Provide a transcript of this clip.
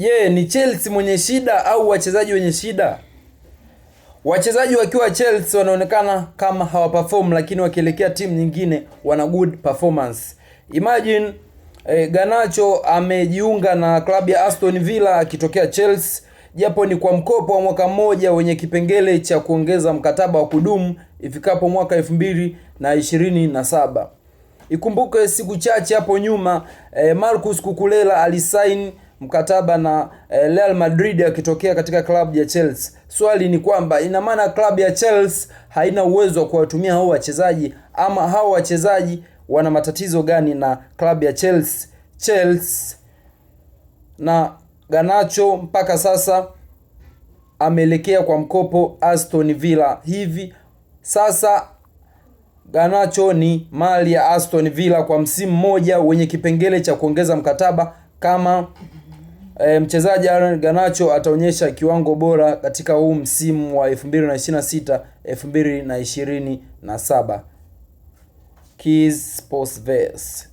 Je, ni Chelsea mwenye shida au wachezaji wenye shida? Wachezaji wakiwa Chelsea wanaonekana kama hawaperform, lakini wakielekea timu nyingine wana good performance. Imagine Garnacho amejiunga na klabu ya Aston Villa akitokea Chelsea, japo ni kwa mkopo wa mwaka mmoja wenye kipengele cha kuongeza mkataba wa kudumu ifikapo mwaka 2027. Ikumbuke siku chache hapo nyuma Marcus Cucurella alisign mkataba na Real Madrid akitokea katika klabu ya Chelsea. Swali ni kwamba ina maana klabu ya Chelsea haina uwezo wa kuwatumia hao wachezaji, ama hao wachezaji wana matatizo gani na klabu ya Chelsea? Na Garnacho mpaka sasa ameelekea kwa mkopo Aston Villa. Hivi sasa Garnacho ni mali ya Aston Villa kwa msimu mmoja wenye kipengele cha kuongeza mkataba kama mchezaji Garnacho ataonyesha kiwango bora katika huu msimu wa 2026 2027. Keys Sports Verse.